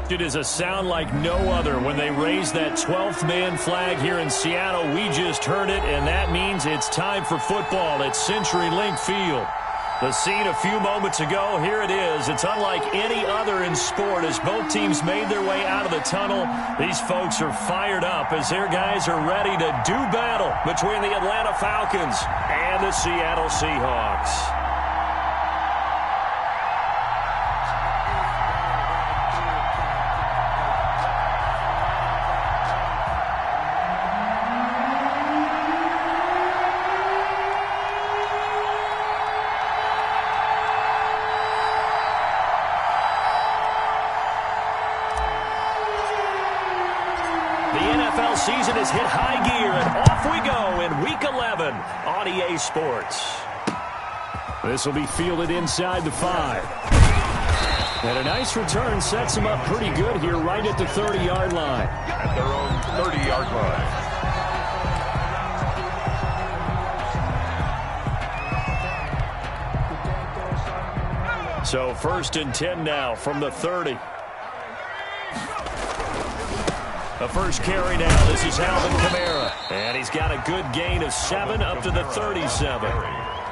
It is a sound like no other when they raise that 12th man flag here in Seattle. We just heard it, and that means it's time for football at CenturyLink Field. The scene a few moments ago, here it is. It's unlike any other in sport as both teams made their way out of the tunnel. These folks are fired up as their guys are ready to do battle between the Atlanta Falcons and the Seattle Seahawks. Season has hit high gear, and off we go in Week 11 on EA Sports. This will be fielded inside the 5. And a nice return sets them up pretty good here right at the 30-yard line. At their own 30-yard line. So 1st and 10 now from the 30. The first carry now, this is Alvin Kamara. And he's got a good gain of 7 up to the 37.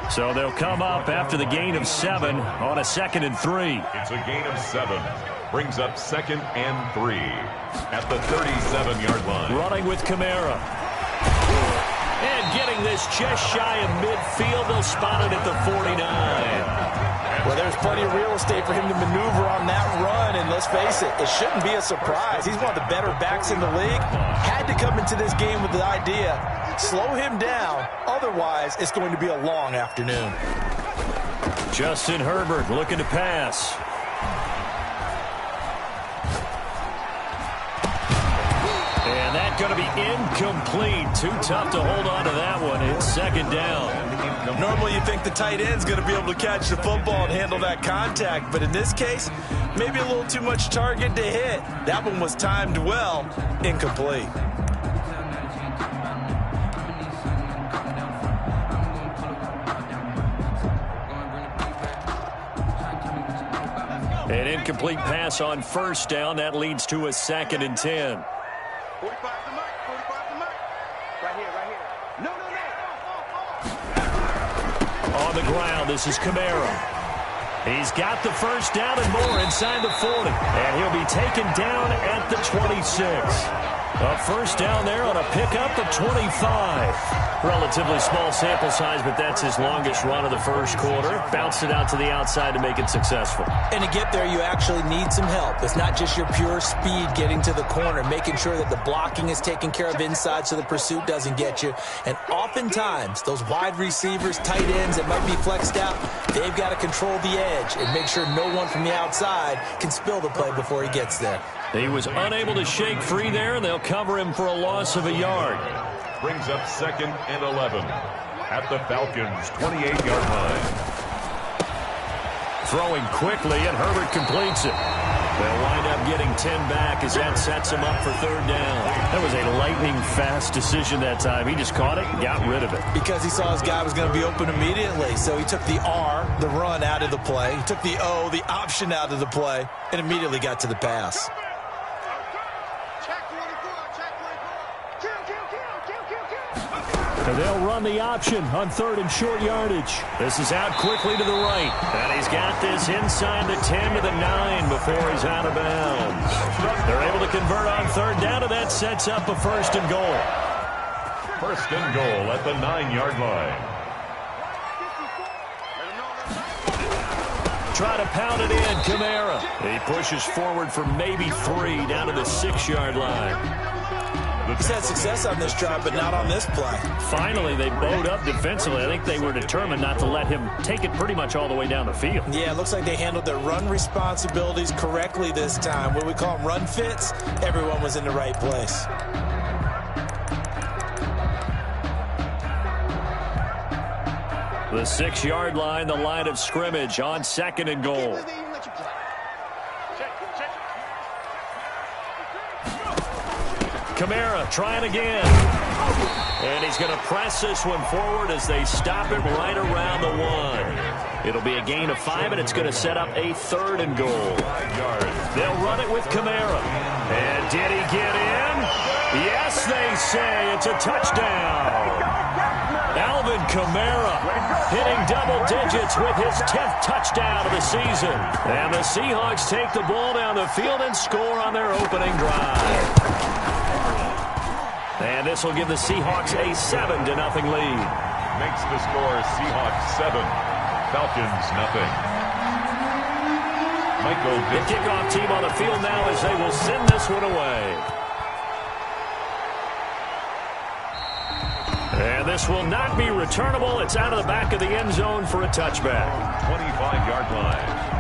So they'll come up after the gain of 7 on a 2nd and 3. It's a gain of 7. Brings up 2nd and 3 at the 37-yard line. Running with Kamara. And getting this just shy of midfield. They'll spot it at the 49. Well, there's plenty of real estate for him to maneuver on that run, and let's face it, it shouldn't be a surprise. He's one of the better backs in the league. Had to come into this game with the idea, slow him down, otherwise it's going to be a long afternoon. Justin Herbert looking to pass. And that's going to be incomplete. Too tough to hold on to that one. It's 2nd down. Normally you think the tight end's going to be able to catch the football and handle that contact, but in this case, maybe a little too much target to hit. That one was timed well, incomplete. An incomplete pass on 1st down. That leads to a 2nd and 10. 45 to Mike. 45 to Mike. Right here. No. On the ground, this is Kamara. He's got the 1st down and more inside the 40. And he'll be taken down at the 26. A 1st down there on a pickup of 25. Relatively small sample size, but that's his longest run of the 1st quarter. Bounced it out to the outside to make it successful. And to get there, you actually need some help. It's not just your pure speed getting to the corner, making sure that the blocking is taken care of inside so the pursuit doesn't get you. And oftentimes, those wide receivers, tight ends that might be flexed out, they've got to control the edge and make sure no one from the outside can spill the play before he gets there. He was unable to shake free there, and they'll cover him for a loss of a yard. Brings up 2nd and 11 at the Falcons' 28-yard line. Throwing quickly, and Herbert completes it. They'll wind up getting 10 back as that sets him up for 3rd down. That was a lightning-fast decision that time. He just caught it and got rid of it. Because he saw his guy was going to be open immediately, so he took the R, the run, out of the play. He took the O, the option, out of the play, and immediately got to the pass. They'll run the option on 3rd and short yardage. This is out quickly to the right. And he's got this inside the 10 to the 9 before he's out of bounds. They're able to convert on 3rd down, and that sets up a 1st and goal. 1st and goal at the 9-yard line. Try to pound it in, Kamara. He pushes forward for maybe 3 down to the 6-yard line. He's had success on this drive, but not on this play. Finally, they bowed up defensively. I think they were determined not to let him take it pretty much all the way down the field. Yeah, it looks like they handled their run responsibilities correctly this time. What we call them run fits, everyone was in the right place. The 6-yard line, the line of scrimmage on 2nd and goal. Kamara trying again. And he's going to press this one forward as they stop it right around the 1. It'll be a gain of 5, and it's going to set up a 3rd and goal. They'll run it with Kamara. And did he get in? Yes, they say it's a touchdown. Alvin Kamara hitting double digits with his 10th touchdown of the season. And the Seahawks take the ball down the field and score on their opening drive. And this will give the Seahawks a 7-0 lead. Makes the score Seahawks 7, Falcons nothing. The kickoff team on the field now as they will send this one away. And this will not be returnable. It's out of the back of the end zone for a touchback. 25-yard line.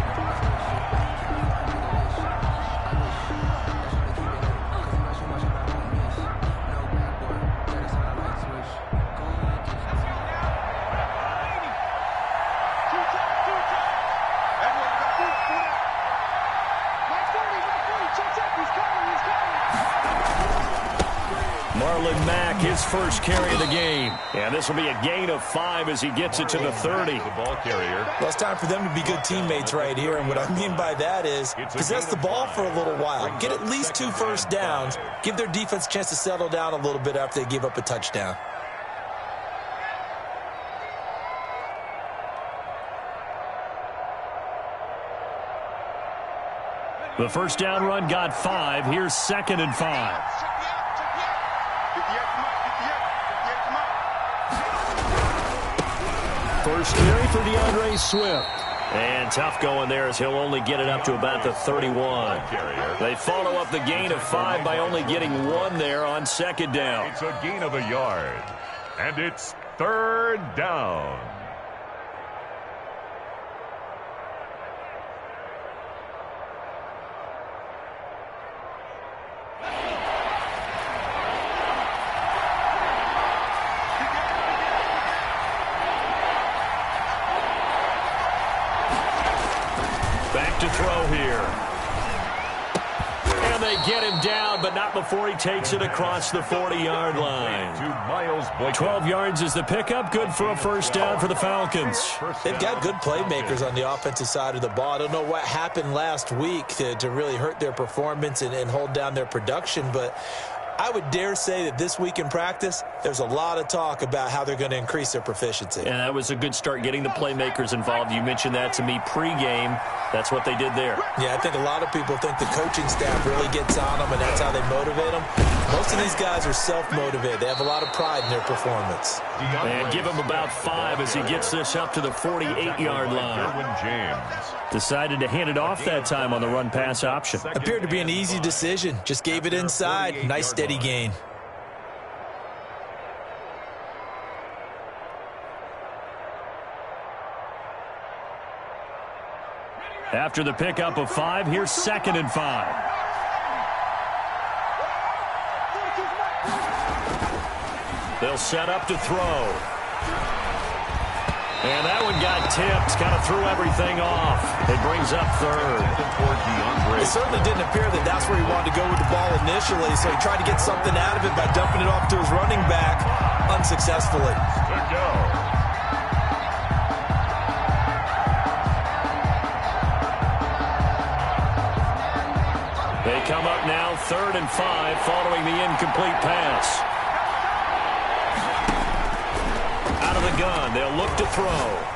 His first carry of the game. And this will be a gain of 5 as he gets it to the 30. The ball carrier. Well, it's time for them to be good teammates right here. And what I mean by that is possess the ball for a little while. Get at least 2 first downs. Give their defense a chance to settle down a little bit after they give up a touchdown. The first down run got 5. Here's 2nd and 5. First carry for DeAndre Swift. And tough going there as he'll only get it up to about the 31. They follow up the gain of 5 by only getting 1 there on 2nd down. It's a gain of a yard. And it's 3rd down. To throw here. And they get him down, but not before he takes it across the 40-yard line. 12 yards is the pickup. Good for a first down for the Falcons. They've got good playmakers on the offensive side of the ball. I don't know what happened last week to really hurt their performance and hold down their production, but I would dare say that this week in practice, there's a lot of talk about how they're going to increase their proficiency. And that was a good start getting the playmakers involved. You mentioned that to me pregame. That's what they did there. Yeah, I think a lot of people think the coaching staff really gets on them, and that's how they motivate them. Most of these guys are self-motivated. They have a lot of pride in their performance. And give him about 5 as he gets this up to the 48-yard line. Decided to hand it off that time on the run-pass option. Appeared to be an easy decision. Just gave it inside. Nice steady gain. After the pickup of 5, here's 2nd and 5. They'll set up to throw. And that one got tipped, kind of threw everything off. It brings up 3rd. It certainly didn't appear that that's where he wanted to go with the ball initially, so he tried to get something out of it by dumping it off to his running back unsuccessfully. Good go. They come up now 3rd and 5 following the incomplete pass. Out of the gun, they'll look to throw.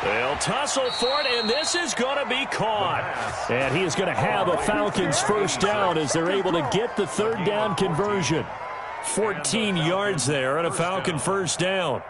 They'll tussle for it, and this is going to be caught. And he is going to have a Falcons first down as they're able to get the 3rd down conversion. 14 yards there and a Falcon first down.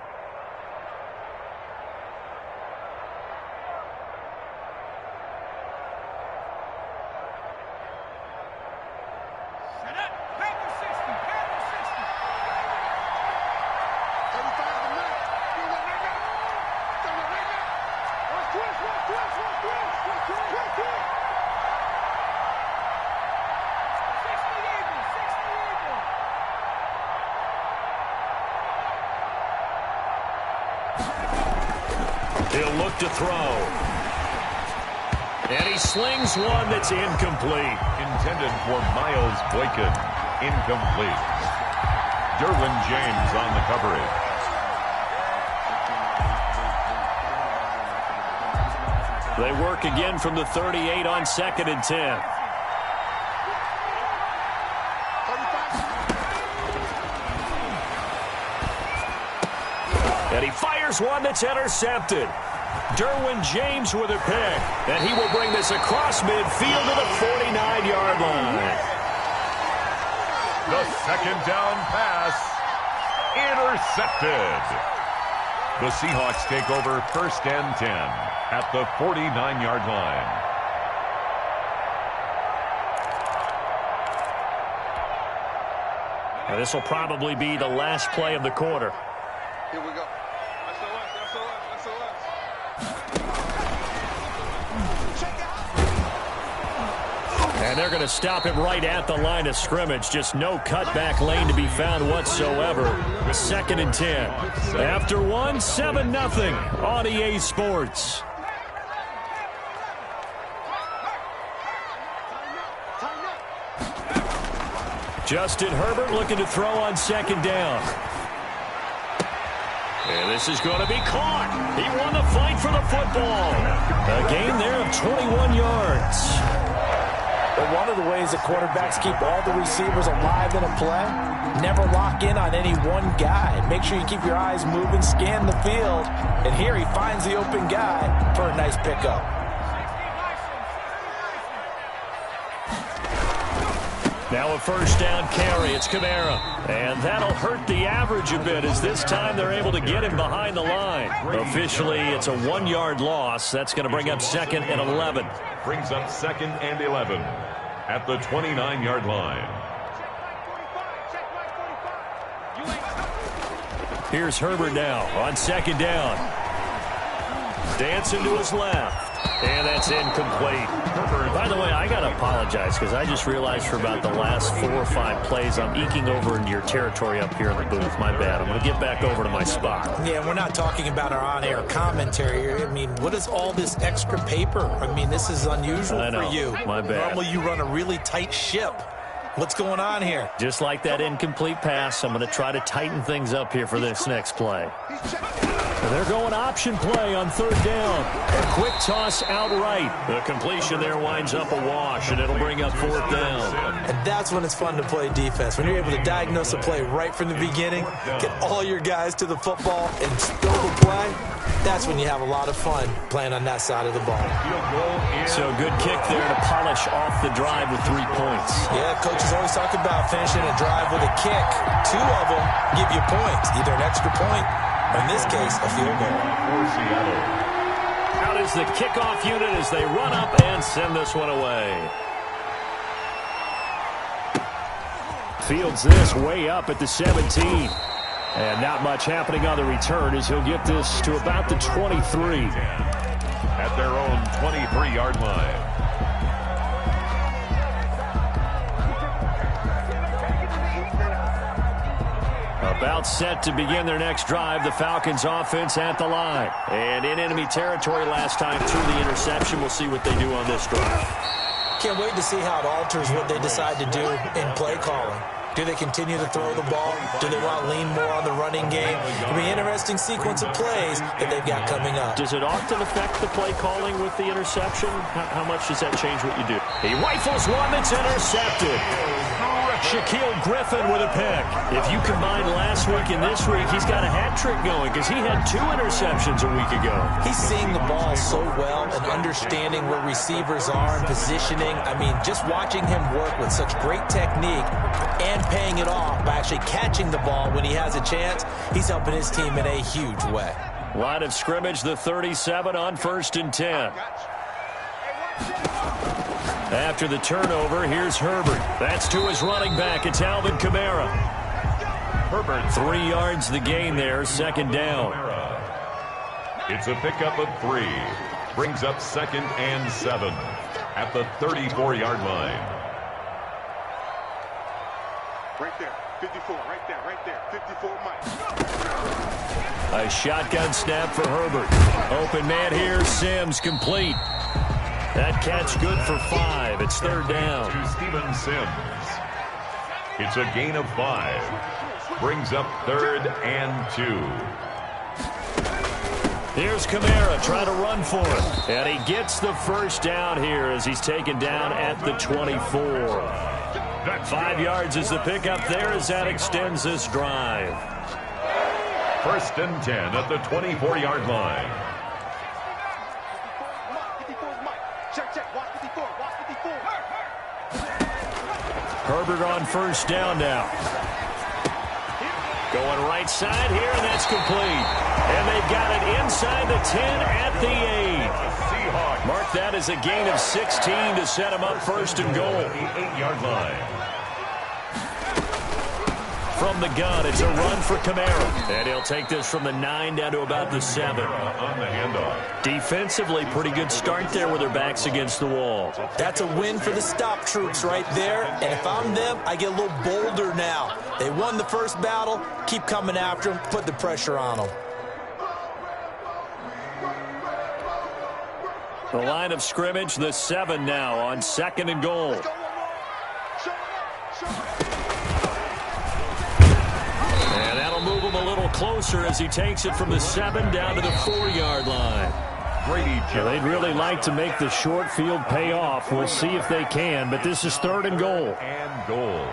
He'll look to throw. And he slings one that's incomplete. Intended for Miles Boykin. Incomplete. Derwin James on the coverage. They work again from the 38 on 2nd and 10. And he fires one that's intercepted. Derwin James with a pick. And he will bring this across midfield to the 49-yard line. The second down pass intercepted. The Seahawks take over 1st and 10 at the 49-yard line. Now this will probably be the last play of the quarter. Here we go. And they're going to stop him right at the line of scrimmage. Just no cutback lane to be found whatsoever. 2nd and 10. After one, 7-0 on EA Sports. Justin Herbert looking to throw on 2nd down. And this is going to be caught. He won the fight for the football. A gain there of 21 yards. But one of the ways that quarterbacks keep all the receivers alive in a play, never lock in on any one guy. Make sure you keep your eyes moving, scan the field. And here he finds the open guy for a nice pickup. Now a 1st down carry. It's Kamara. And that'll hurt the average a bit as this time they're able to get him behind the line. Officially, it's a 1-yard loss. That's going to bring up 2nd and 11. Brings up 2nd and 11 at the 29-yard line. Here's Herbert now on 2nd down. Dancing to his left. And that's incomplete. By the way, I got to apologize because I just realized for about the last 4 or 5 plays I'm eking over into your territory up here in the booth. My bad. I'm going to get back over to my spot. Yeah, we're not talking about our on-air commentary here. I mean, what is all this extra paper? I mean, this is unusual for you. My bad. Normally you run a really tight ship. What's going on here? Just like that incomplete pass, I'm going to try to tighten things up here for this next play. They're going option play on 3rd down. A quick toss outright. The completion there winds up a wash, and it'll bring up 4th down. And that's when it's fun to play defense. When you're able to diagnose a play right from the beginning, get all your guys to the football, and spill the play, that's when you have a lot of fun playing on that side of the ball. So good kick there to polish off the drive with 3 points. Yeah, coaches always talk about finishing a drive with a kick. 2 of them give you points, either an extra point, or in this case, a field goal. Out is the kickoff unit as they run up and send this one away. Fields this way up at the 17. And not much happening on the return as he'll get this to about the 23. At their own 23-yard line. About set to begin their next drive. The Falcons offense at the line. And in enemy territory last time through the interception. We'll see what they do on this drive. Can't wait to see how it alters what they decide to do in play calling. Do they continue to throw the ball? Do they want to lean more on the running game? It'll be an interesting sequence of plays that they've got coming up. Does it often affect the play calling with the interception? How much does that change what you do? He rifles one that's intercepted. Shaquille Griffin with a pick. If you combine last week and this week, he's got a hat trick going because he had 2 interceptions a week ago. He's seeing the ball so well and understanding where receivers are and positioning. I mean, just watching him work with such great technique and paying it off by actually catching the ball when he has a chance, he's helping his team in a huge way. Line of scrimmage, the 37 on 1st and 10. After the turnover, here's Herbert. That's to his running back. It's Alvin Kamara. Herbert. 3 yards the gain there, 2nd down. It's a pickup of 3. Brings up 2nd and 7 at the 34-yard line. Right there, 54, right there, 54, Mike. A shotgun snap for Herbert. Open man here, Sims, complete. That catch good for 5. It's 3rd down. To Steven Sims. It's a gain of 5. Brings up 3rd and 2. Here's Kamara trying to run for it. And he gets the first down here as he's taken down at the 24. 5 yards is the pickup there as that extends this drive. 1st and 10 at the 24-yard line. Herbert on first down now. Going right side here, and that's complete. And they've got it inside the 10 at the 8. Mark that as a gain of 16 to set him up 1st and goal. The 8-yard line. From the gun, it's a run for Kamara. And he'll take this from the 9 down to about the 7. On the handoff. Defensively, pretty good start there with their backs against the wall. That's a win for the stop troops right there. And if I'm them, I get a little bolder now. They won the first battle. Keep coming after them. Put the pressure on them. The line of scrimmage, the 7 now on 2nd and goal. And that'll move him a little closer as he takes it from the 7 down to the 4-yard line. They'd really like to make the short field pay off. We'll see if they can, but this is 3rd and goal. And goal.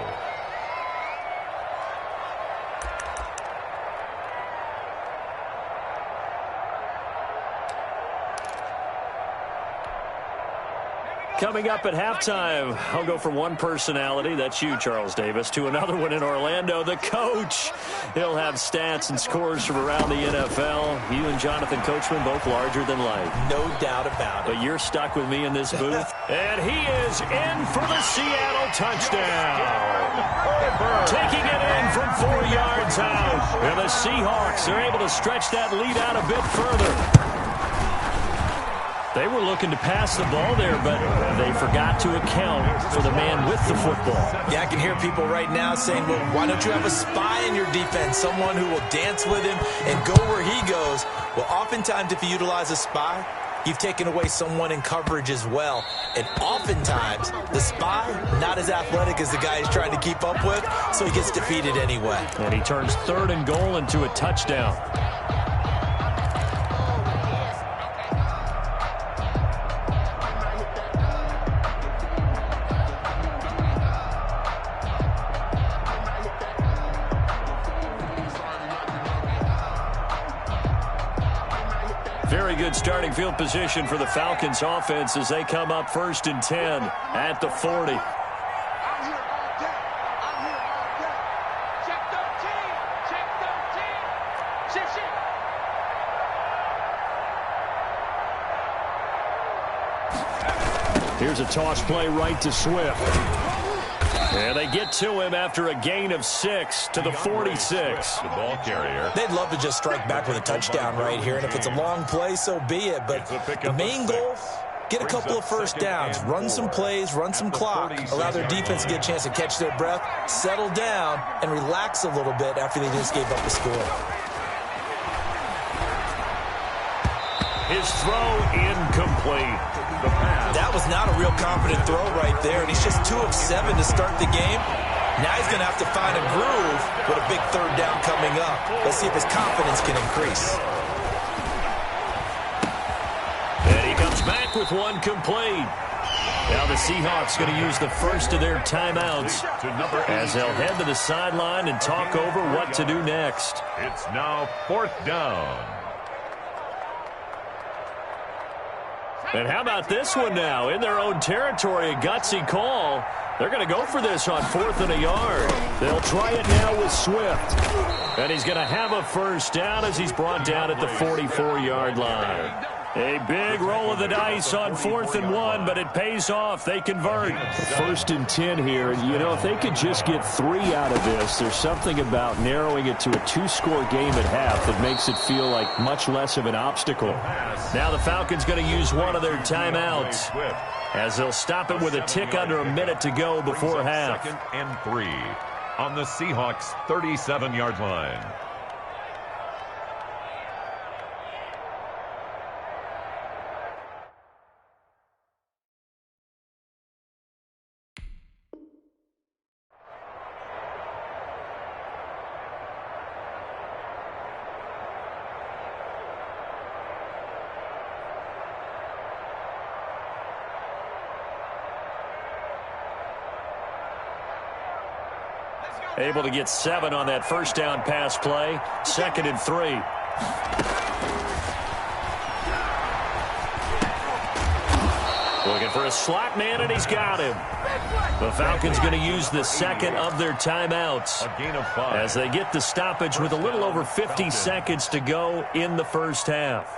Coming up at halftime, I'll go from one personality, that's you, Charles Davis, to another one in Orlando, the coach. He'll have stats and scores from around the NFL. You and Jonathan Coachman, both larger than life. No doubt about it. But you're stuck with me in this booth. And he is in for the Seattle touchdown. Taking it in from 4 yards out. And the Seahawks are able to stretch that lead out a bit further. They were looking to pass the ball there, but they forgot to account for the man with the football. Yeah, I can hear people right now saying, well, why don't you have a spy in your defense, someone who will dance with him and go where he goes? Well, oftentimes if you utilize a spy, you've taken away someone in coverage as well. And oftentimes, the spy, not as athletic as the guy he's trying to keep up with, so he gets defeated anyway. And he turns 3rd and goal into a touchdown. Very good starting field position for the Falcons offense as they come up 1st and 10 at the 40. Here's a toss play right to Swift. And they get to him after a gain of 6 to the 46. The ball carrier. They'd love to just strike back with a touchdown right here, and if it's a long play, so be it. But the main goal, get a couple of first downs, run some plays, run some clock, allow their defense to get a chance to catch their breath, settle down, and relax a little bit after they just gave up the score. His throw incomplete. That was not a real confident throw right there, and he's just 2 of 7 to start the game. Now he's going to have to find a groove with a big 3rd down coming up. Let's see if his confidence can increase. And he comes back with one complete. Now the Seahawks going to use the first of their timeouts as they'll head to the sideline and talk over what to do next. It's now 4th down. And how about this one now? In their own territory, a gutsy call. They're going to go for this on 4th and a yard. They'll try it now with Swift. And he's going to have a first down as he's brought down at the 44-yard line. A big roll of the dice on 4th and 1, but it pays off. They convert. 1st and 10 here. You know, if they could just get 3 out of this, there's something about narrowing it to a 2-score game at half that makes it feel like much less of an obstacle. Now the Falcons going to use one of their timeouts as they'll stop it with a tick under a minute to go before half. 2nd and 3 on the Seahawks 37-yard line. Able to get 7 on that first down pass play. 2nd and 3. Looking for a slot man, and he's got him. The Falcons going to use the 2nd of their timeouts A gain of 5. as they get the stoppage with a little over 50 seconds to go in the first half.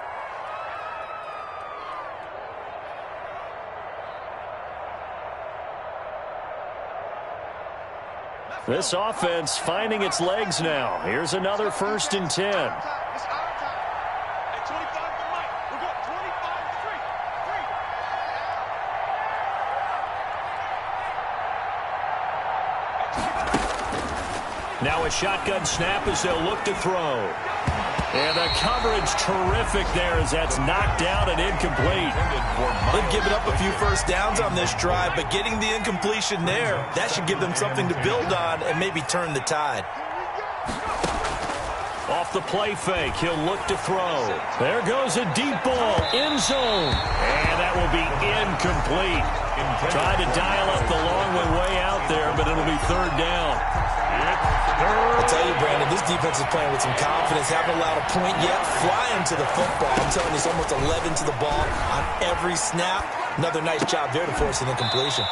This offense finding its legs now. Here's another 1st and 10. It's our time. At 25 for Mike. We're going 25-3. Now a shotgun snap as they'll look to throw. And the coverage terrific there as that's knocked down and incomplete. They've given up a few first downs on this drive, but getting the incompletion there, that should give them something to build on and maybe turn the tide. Off the play fake, he'll look to throw. There goes a deep ball, end zone. And that will be incomplete. Tried to dial up the long way out there, but it'll be 3rd down. I tell you, Brandon, this defense is playing with some confidence. Haven't allowed a point yet. Flying to the football. I'm telling you, it's almost 11 to the ball on every snap. Another nice job there to force an incompletion.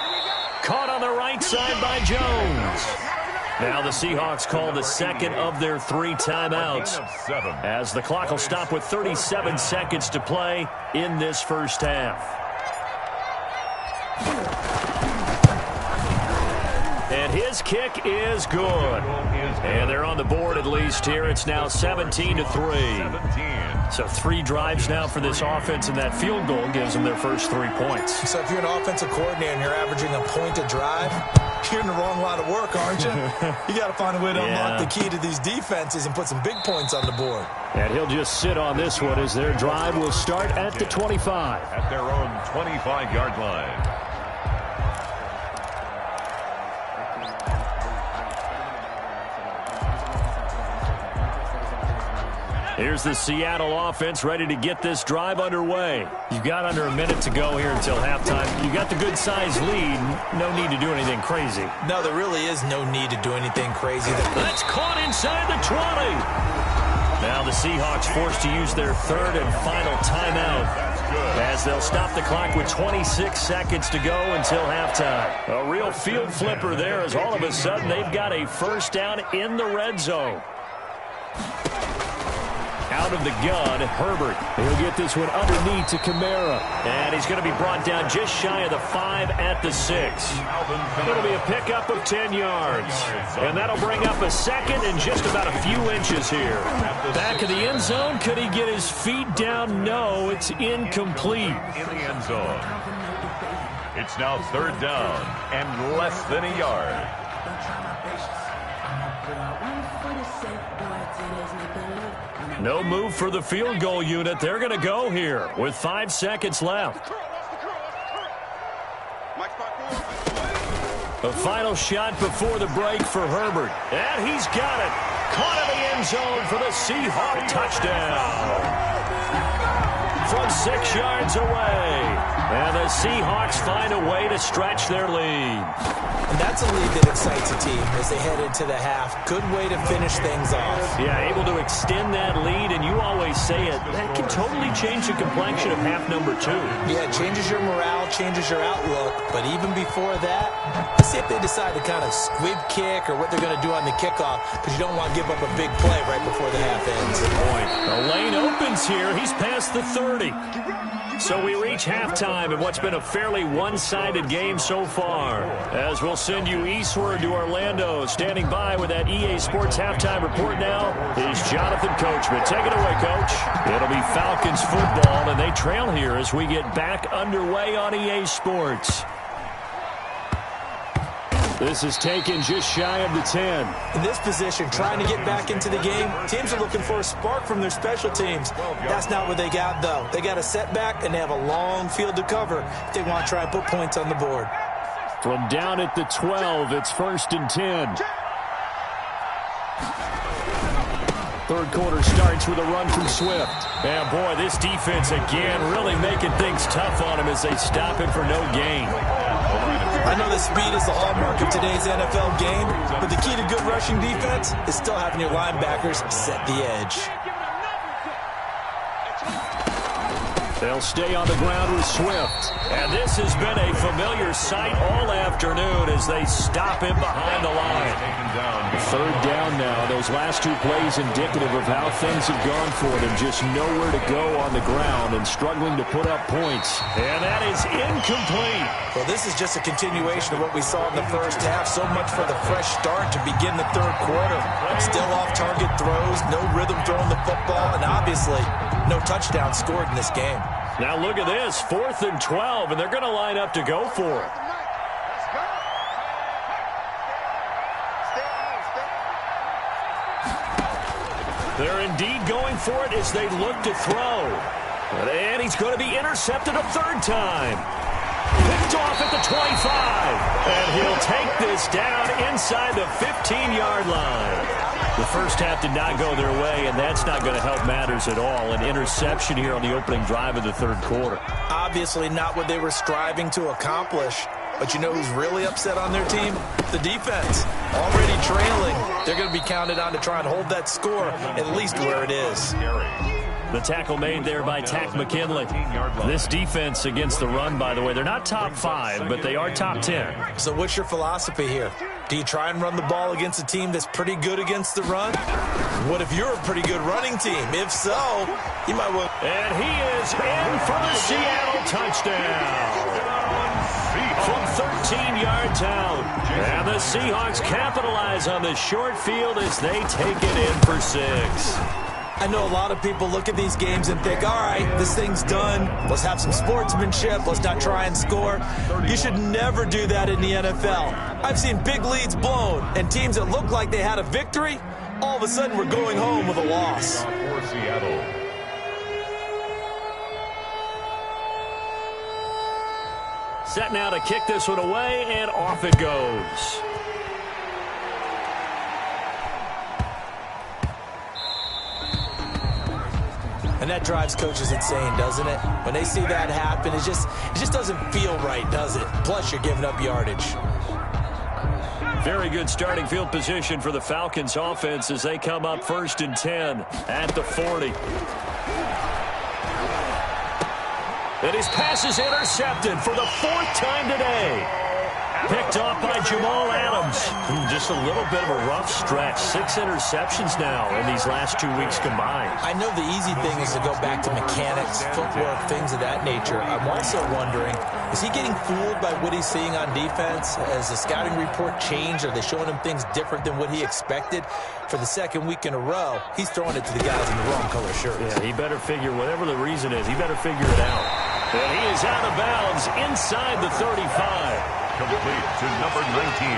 Caught on the right side by Jones. Now the Seahawks call the 2nd of their 3 timeouts as the clock will stop with 37 seconds to play in this first half. And his kick is good. And they're on the board at least here. It's now 17-3. So 3 drives now for this offense, and that field goal gives them their first 3 points. So if you're an offensive coordinator and you're averaging a point a drive, you're in the wrong line of work, aren't you? You got to find a way to unlock the key to these defenses and put some big points on the board. And he'll just sit on this one as their drive will start at the 25. At their own 25-yard line. Here's the Seattle offense ready to get this drive underway. You've got under a minute to go here until halftime. You've got the good-sized lead. No need to do anything crazy. No, there really is no need to do anything crazy. That's caught inside the 20. Now the Seahawks forced to use their 3rd and final timeout as they'll stop the clock with 26 seconds to go until halftime. A real field flipper there as all of a sudden they've got a first down in the red zone. Out of the gun, Herbert. He'll get this one underneath to Kamara. And he's going to be brought down just shy of the 5 at the 6. It'll be a pickup of 10 yards. And that'll bring up a 2nd and just about a few inches here. Back of the end zone. Could he get his feet down? No, it's incomplete. In the end zone. It's now 3rd down and less than a yard. No move for the field goal unit. They're going to go here with 5 seconds left. A final shot before the break for Herbert. And he's got it. Caught in the end zone for the Seahawk touchdown. From 6 yards away. And the Seahawks find a way to stretch their lead. And that's a lead that excites a team as they head into the half. Good way to finish things off. Yeah, able to extend that lead, and you always say it, that can totally change the complexion of half number 2. Yeah, it changes your morale, changes your outlook. But even before that, let's see if they decide to kind of squib kick or what they're going to do on the kickoff, because you don't want to give up a big play right before the half ends. Good point. The lane opens here. He's past the 30. So we reach halftime in what's been a fairly one-sided game so far. As we'll send you eastward to Orlando. Standing by with that EA Sports halftime report now is Jonathan Coachman. Take it away, Coach. It'll be Falcons football, and they trail here as we get back underway on EA Sports. This is taken just shy of the 10. In this position, trying to get back into the game, teams are looking for a spark from their special teams. That's not what they got, though. They got a setback, and they have a long field to cover if they want to try and put points on the board. From down at the 12, it's 1st and 10. Third quarter starts with a run from Swift. And, boy, this defense again really making things tough on him as they stop him for no gain. I know that speed is the hallmark of today's NFL game, but the key to good rushing defense is still having your linebackers set the edge. They'll stay on the ground with Swift. And this has been a familiar sight all afternoon as they stop him behind the line. Third down now. Those last two plays indicative of how things have gone for them. Just nowhere to go on the ground and struggling to put up points. And that is incomplete. Well, this is just a continuation of what we saw in the first half. So much for the fresh start to begin the third quarter. Still off-target throws, no rhythm throwing the football, and obviously no touchdown scored in this game. Now look at this, 4th and 12, and they're going to line up to go for it. They're indeed going for it as they look to throw. And he's going to be intercepted a third time. Picked off at the 25. And he'll take this down inside the 15-yard line. The first half did not go their way, and that's not going to help matters at all. An interception here on the opening drive of the third quarter. Obviously not what they were striving to accomplish. But you know who's really upset on their team? The defense. Already trailing. They're going to be counted on to try and hold that score at least where it is. The tackle made there by Tack McKinley. This defense against the run, by the way, they're not top 5, but they are top 10. So what's your philosophy here? Do you try and run the ball against a team that's pretty good against the run? What if you're a pretty good running team? If so, you might want... And he is in for the Seattle touchdown. From 13 yards out. And the Seahawks capitalize on the short field as they take it in for 6. I know a lot of people look at these games and think, all right, this thing's done. Let's have some sportsmanship. Let's not try and score. You should never do that in the NFL. I've seen big leads blown, and teams that look like they had a victory, all of a sudden we're going home with a loss. For Seattle. Set now to kick this one away, and off it goes. And that drives coaches insane, doesn't it? When they see that happen, it just doesn't feel right, does it? Plus, you're giving up yardage. Very good starting field position for the Falcons offense as they come up 1st and 10 at the 40. And his pass is intercepted for the 4th time today. Picked off by Jamal Adams. Just a little bit of a rough stretch. 6 interceptions now in these last 2 weeks combined. I know the easy thing is to go back to mechanics, footwork, things of that nature. I'm also wondering, is he getting fooled by what he's seeing on defense? Has the scouting report changed? Are they showing him things different than what he expected? For the 2nd week in a row, he's throwing it to the guys in the wrong color shirts. Yeah, he better figure, whatever the reason is, he better figure it out. And he is out of bounds inside the 35. Complete to number 19.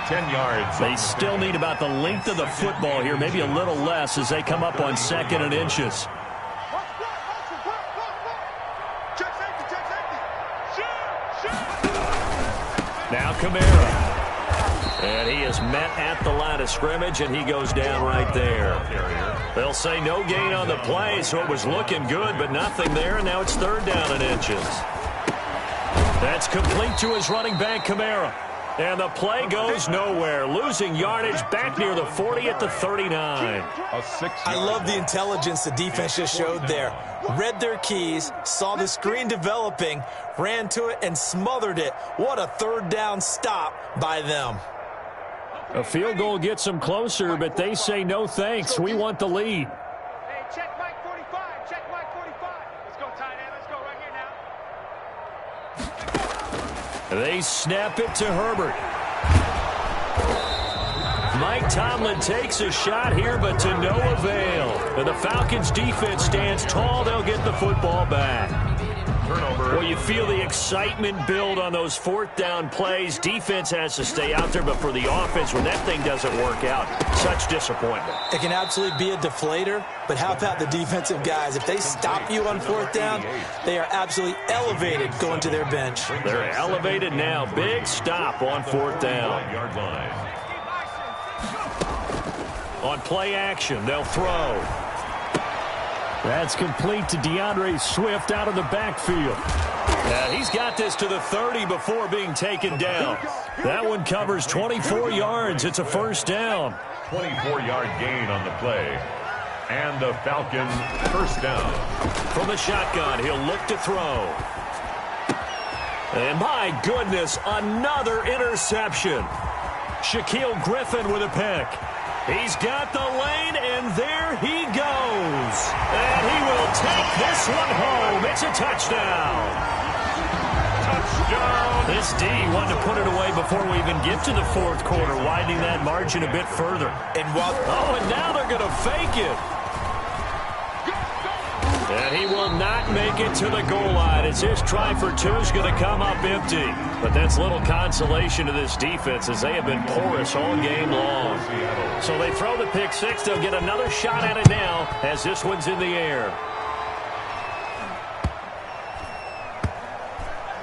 10 yards. They still need about the length of the football here, maybe a little less as they come up on 2nd and inches. Now Kamara. And he is met at the line of scrimmage, and he goes down right there. They'll say no gain on the play, so it was looking good, but nothing there, and now it's 3rd down and inches. That's complete to his running back, Kamara. And the play goes nowhere. Losing yardage back near the 40 at the 39. I love the intelligence the defense just showed there. Read their keys, saw the screen developing, ran to it, and smothered it. What a 3rd down stop by them. A field goal gets them closer, but they say no thanks. We want the lead. Hey, check Mike 45. Check Mike 45. Let's go, tight end. Let's go right here now. They snap it to Herbert. Mike Tomlin takes a shot here, but to no avail. And the Falcons' defense stands tall. They'll get the football back. Turnover. Well, you feel the excitement build on those 4th down plays. Defense has to stay out there, but for the offense, when that thing doesn't work out, such disappointment. It can absolutely be a deflator, but how about the defensive guys? If they stop you on 4th down, they are absolutely elevated going to their bench. They're elevated now. Big stop on 4th down. Yard line. On play action, they'll throw. That's complete to DeAndre Swift out of the backfield. He's got this to the 30 before being taken down. That one covers 24 yards. It's a first down. 24-yard gain on the play. And the Falcons first down. From the shotgun, he'll look to throw. And my goodness, another interception. Shaquille Griffin with a pick. He's got the lane, and there he goes. And he will take this one home. It's a touchdown. Touchdown. This D wanted to put it away before we even get to the fourth quarter, widening that margin a bit further. And now they're going to fake it. And he will not make it to the goal line as his try for two is going to come up empty. But that's little consolation to this defense as they have been porous all game long. So they throw the pick six. They'll get another shot at it now as this one's in the air.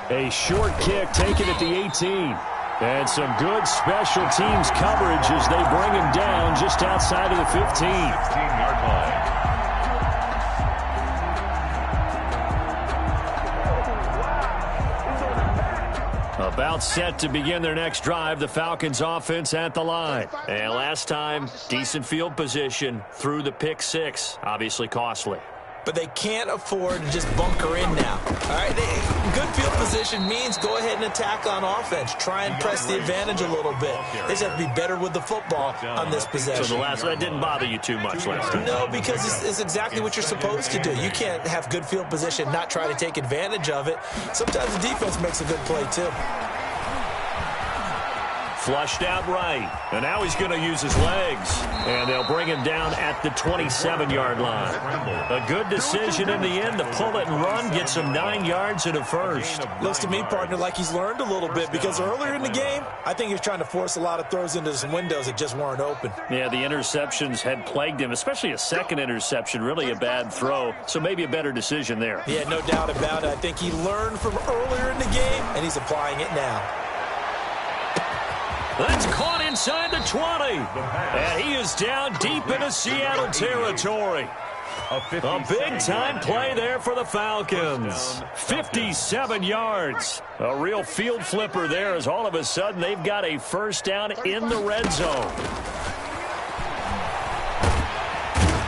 A short kick taken at the 18. And some good special teams coverage as they bring him down just outside of the 15. 15-yard line. About set to begin their next drive, the Falcons offense at the line. And last time, decent field position through the pick six. Obviously costly. But they can't afford to just bunker in now. All right, good field position means go ahead and attack on offense. Try and press the advantage a little bit. They just have to be better with the football on this possession. So that didn't bother you too much last time? No, because it's exactly what you're supposed to do. You can't have good field position, not try to take advantage of it. Sometimes the defense makes a good play, too. Flushed out right. And now he's going to use his legs. And they'll bring him down at the 27-yard line. A good decision in the end to pull it and run, get some 9 yards in a first. Looks to me, partner, like he's learned a little bit because earlier in the game, I think he was trying to force a lot of throws into some windows that just weren't open. Yeah, the interceptions had plagued him, especially a second interception, really a bad throw. So maybe a better decision there. Yeah, no doubt about it. I think he learned from earlier in the game, and he's applying it now. That's caught inside the 20. And he is down deep into Seattle territory. A big-time play there for the Falcons. 57 yards. A real field flipper there as all of a sudden they've got a first down in the red zone.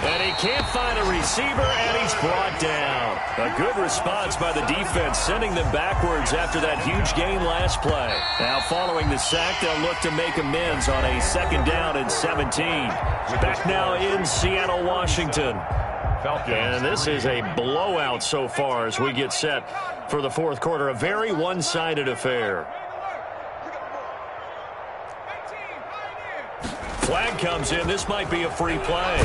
And he can't find a receiver, and he's brought down. A good response by the defense, sending them backwards after that huge gain last play. Now following the sack, they'll look to make amends on a second down and 17. Back now in Seattle, Washington. And this is a blowout so far as we get set for the fourth quarter. A very one-sided affair. Flag comes in. This might be a free play.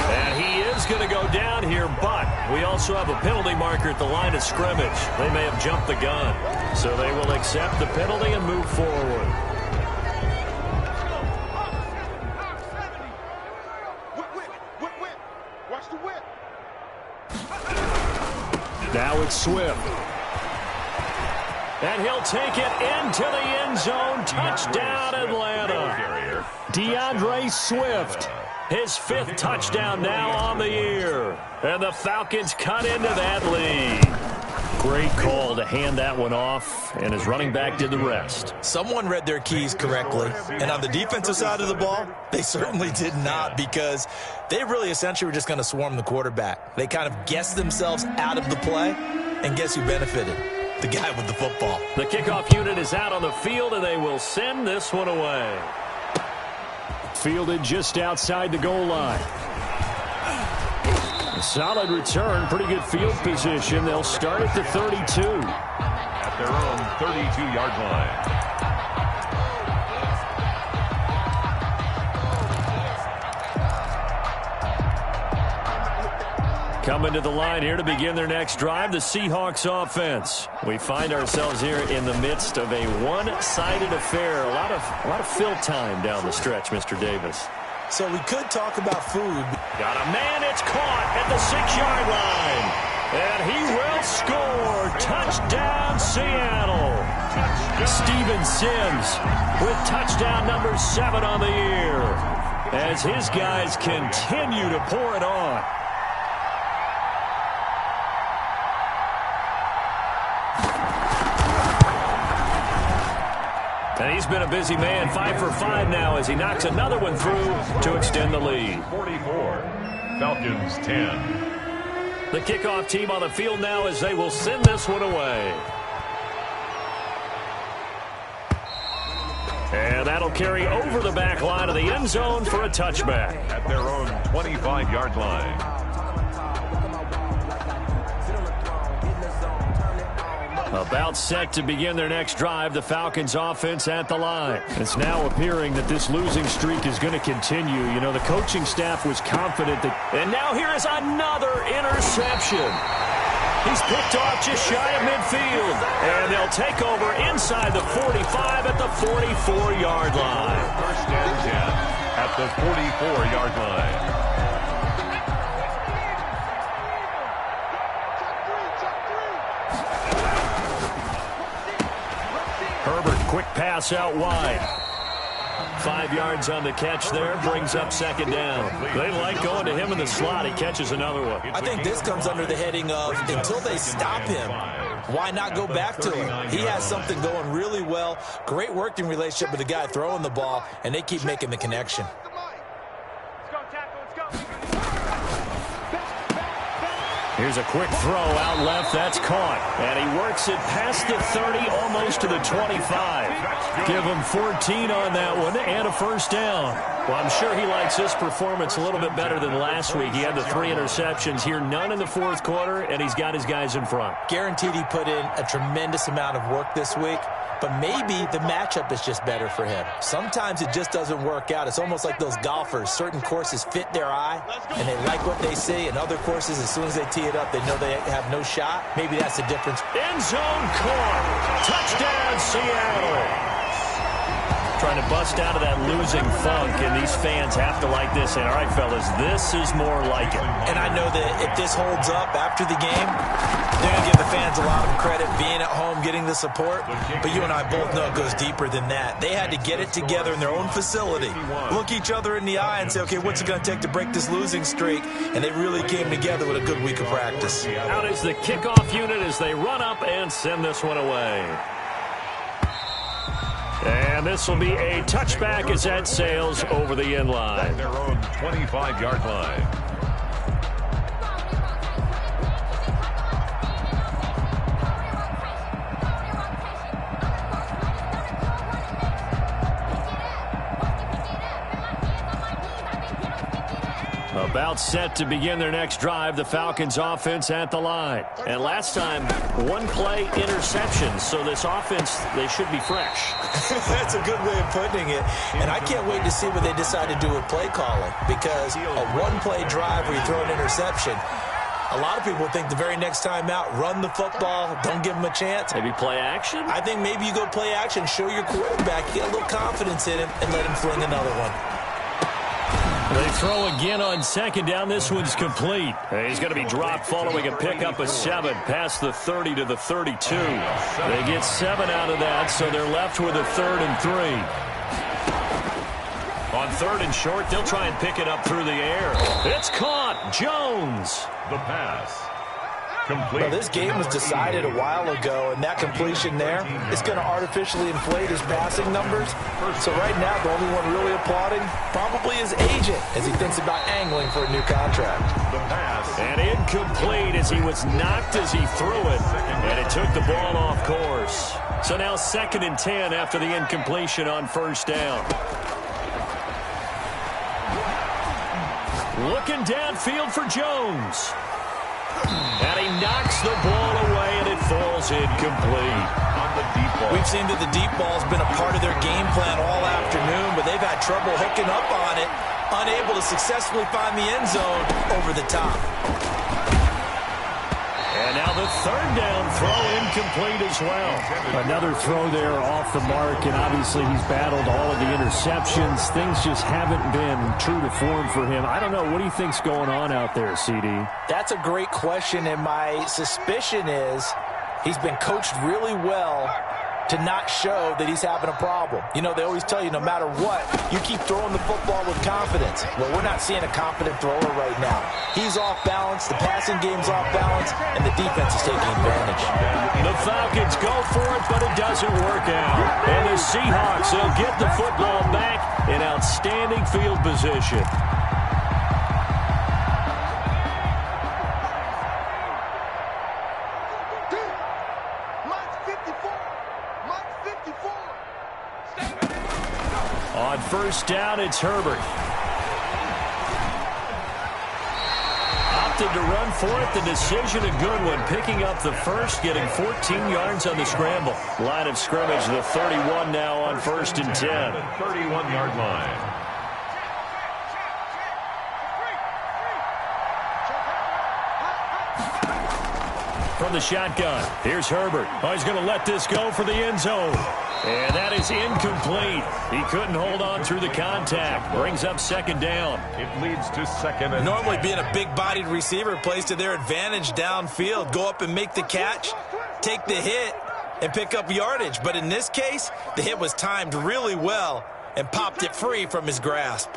And he is going to go down here, but we also have a penalty marker at the line of scrimmage. They may have jumped the gun. So they will accept the penalty and move forward. Watch the whip. Now it's Swift. And he'll take it into the end zone. Touchdown, Atlanta. DeAndre Swift. His fifth touchdown now on the year. And the Falcons cut into that lead. Great call to hand that one off, and his running back did the rest. Someone read their keys correctly, and on the defensive side of the ball, they certainly did not, because they really essentially were just going to swarm the quarterback. They kind of guessed themselves out of the play, and guess who benefited? The guy with the football. The kickoff unit is out on the field, and they will send this one away. Fielded just outside the goal line. A solid return, pretty good field position. They'll start at the 32. At their own 32-yard line. Coming to the line here to begin their next drive, the Seahawks offense. We find ourselves here in the midst of a one-sided affair. A lot of fill time down the stretch, Mr. Davis. So we could talk about food. Got a man, it's caught at the 6-yard line. And he will score. Touchdown, Seattle. Steven Sims with touchdown number 7 on the year. As his guys continue to pour it on. And he's been a busy man, 5 for 5 now as he knocks another one through to extend the lead. 44, Falcons 10. The kickoff team on the field now as they will send this one away. And that'll carry over the back line of the end zone for a touchback. At their own 25-yard line. About set to begin their next drive, the Falcons offense at the line. It's now appearing that this losing streak is going to continue. You know, the coaching staff was confident that... And now here is another interception. He's picked off just shy of midfield. And they'll take over inside the 45 at the 44-yard line. First and 10 at the 44-yard line. Quick pass out wide. 5 yards on the catch there, brings up second down. They like going to him in the slot. He catches another one. I think this comes under the heading of until they stop him, why not go back to him? He has something going really well. Great working relationship with the guy throwing the ball, and they keep making the connection. Here's a quick throw out left. That's caught. And he works it past the 30, almost to the 25. Give him 14 on that one and a first down. Well, I'm sure he likes this performance a little bit better than last week. He had the 3 interceptions here, none in the fourth quarter, and he's got his guys in front. Guaranteed he put in a tremendous amount of work this week. But maybe the matchup is just better for him. Sometimes it just doesn't work out. It's almost like those golfers. Certain courses fit their eye, and they like what they see. And other courses, as soon as they tee it up, they know they have no shot. Maybe that's the difference. End zone caught. Touchdown, Seattle. Trying to bust out of that losing funk, and these fans have to like this. And, all right, fellas, this is more like it. And I know that if this holds up after the game, they're going to give the fans a lot of credit being at home, getting the support. But you and I both know it goes deeper than that. They had to get it together in their own facility, look each other in the eye and say, okay, what's it going to take to break this losing streak? And they really came together with a good week of practice. Out is the kickoff unit as they run up and send this one away. And this will be a touchback as that sails over the end line. At their own 25-yard line. About set to begin their next drive, the Falcons offense at the line. And last time, one play interception, so this offense, they should be fresh. That's a good way of putting it. And I can't wait to see what they decide to do with play calling, because a one-play drive where you throw an interception, a lot of people think the very next time out, run the football, don't give them a chance. Maybe play action? I think maybe you go play action, show your quarterback, get a little confidence in him, and let him fling another one. They throw again on second down. This one's complete. He's going to be dropped following a pickup of 7 past the 30 to the 32. They get 7 out of that, so they're left with a 3rd and 3. On 3rd and short, they'll try and pick it up through the air. It's caught. Jones. The pass. Complete. Well, this game was decided a while ago, and that completion there is going to artificially inflate his passing numbers. So right now, the only one really applauding probably his agent as he thinks about angling for a new contract. The pass. And incomplete as he was knocked as he threw it, and it took the ball off course. So now 2nd and 10 after the incompletion on 1st down. Looking downfield for Jones. And he knocks the ball away, and it falls incomplete. On the deep ball. We've seen that the deep ball's been a part of their game plan all afternoon, but they've had trouble hooking up on it, unable to successfully find the end zone over the top. And now the 3rd down throw incomplete as well. Another throw there off the mark, and obviously he's battled all of the interceptions. Things just haven't been true to form for him. I don't know. What do you think's going on out there, CD? That's a great question, and my suspicion is he's been coached really well to not show that he's having a problem. You know, they always tell you no matter what, you keep throwing the football with confidence. Well, we're not seeing a confident thrower right now. He's off balance, the passing game's off balance, and the defense is taking advantage. The Falcons go for it, but it doesn't work out. And the the Seahawks. They'll get the football back in outstanding field position. On first down, it's Herbert. Opted to run for it. The decision a good one. Picking up the first, getting 14 yards on the scramble. Line of scrimmage, the 31 now on first and 10. 31-yard line. From the shotgun, here's Herbert. Oh, he's going to let this go for the end zone. And that is incomplete. He couldn't hold on through the contact. Brings up second down. It leads to second and Normally being a big-bodied receiver plays to their advantage downfield. Go up and make the catch, take the hit, and pick up yardage. But in this case, the hit was timed really well and popped it free from his grasp.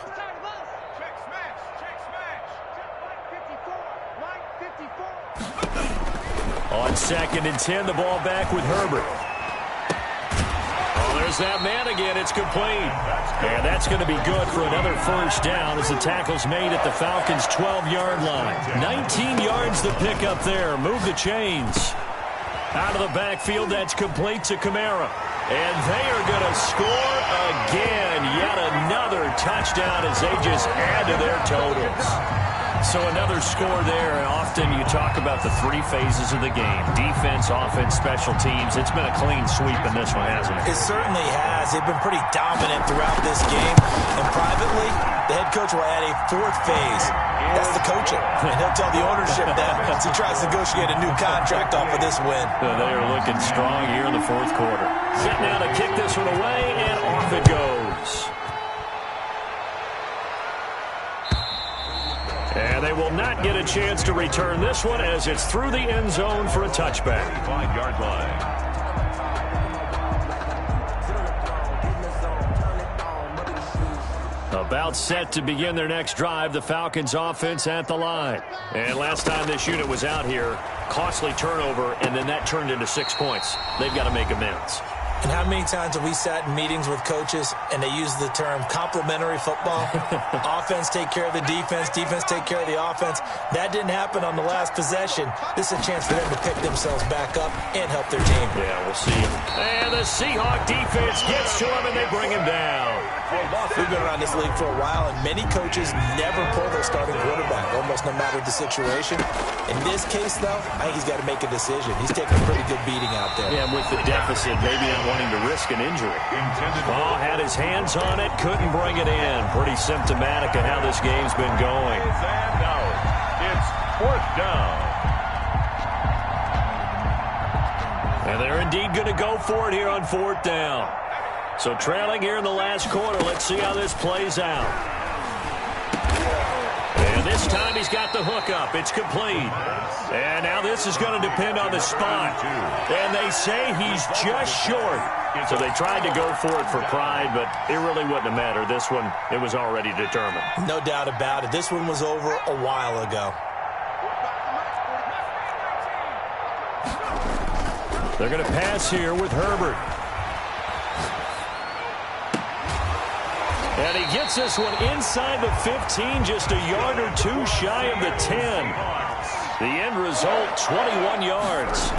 On second and 10, the ball back with Herbert. Oh, there's that man again. It's complete. And that's going to be good for another first down as the tackle's made at the Falcons' 12-yard line. 19 yards to pick up there. Move the chains. Out of the backfield, that's complete to Kamara. And they are going to score again. Yet another touchdown as they just add to their totals. So another score there. Often you talk about the three phases of the game. Defense, offense, special teams. It's been a clean sweep in this one, hasn't it? It certainly has. They've been pretty dominant throughout this game. And privately, the head coach will add a fourth phase. That's the coaching. And he'll tell the ownership that as he tries to negotiate a new contract off of this win. They are looking strong here in the fourth quarter. Set now to kick this one away, and off it goes. And they will not get a chance to return this one as it's through the end zone for a touchback. 5-yard line. About set to begin their next drive, the Falcons offense at the line. And last time this unit was out here, costly turnover, and then that turned into 6 points. They've got to make amends. And how many times have we sat in meetings with coaches and they use the term complementary football? Offense take care of the defense, defense take care of the offense. That didn't happen on the last possession. This is a chance for them to pick themselves back up and help their team. Yeah, we'll see. And the Seahawks defense gets to him and they bring him down. We've been around this league for a while, and many coaches never pull their starting quarterback, almost no matter the situation. In this case, though, I think he's got to make a decision. He's taking a pretty good beating out there. Yeah, with the deficit, maybe not wanting to risk an injury. Oh, had his hands on it, couldn't bring it in. Pretty symptomatic of how this game's been going. And out. It's fourth down. And they're indeed going to go for it here on fourth down. So trailing here in the last quarter. Let's see how this plays out. And this time he's got the hook up. It's complete. And now this is going to depend on the spot. And they say he's just short. So they tried to go for it for pride, but it really wouldn't have mattered. This one, it was already determined. No doubt about it. This one was over a while ago. They're going to pass here with Herbert. And he gets this one inside the 15, just a yard or two shy of the 10. The end result, 21 yards.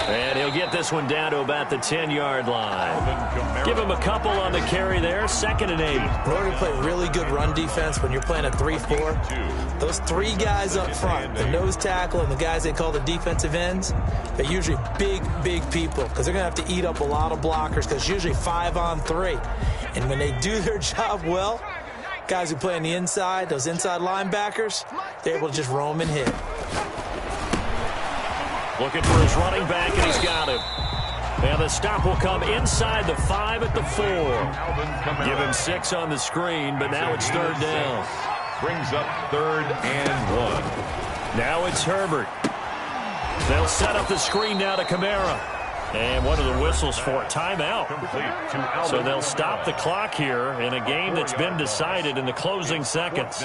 And he'll get this one down to about the 10-yard line. Give him a couple on the carry there, 2nd and 8. In order to play really good run defense when you're playing a 3-4, those three guys up front, the nose tackle and the guys they call the defensive ends, they're usually big people because they're going to have to eat up a lot of blockers because it's usually 5-on-3. And when they do their job well, guys who play on the inside, those inside linebackers, they're able to just roam and hit. Looking for his running back, and he's got him. And the stop will come inside the 5 at the 4. Give him 6 on the screen, but now it's third down. Brings up 3rd and 1. Now it's Herbert. They'll set up the screen now to Kamara. And what are the whistles for? Timeout. So they'll stop the clock here in a game that's been decided in the closing seconds.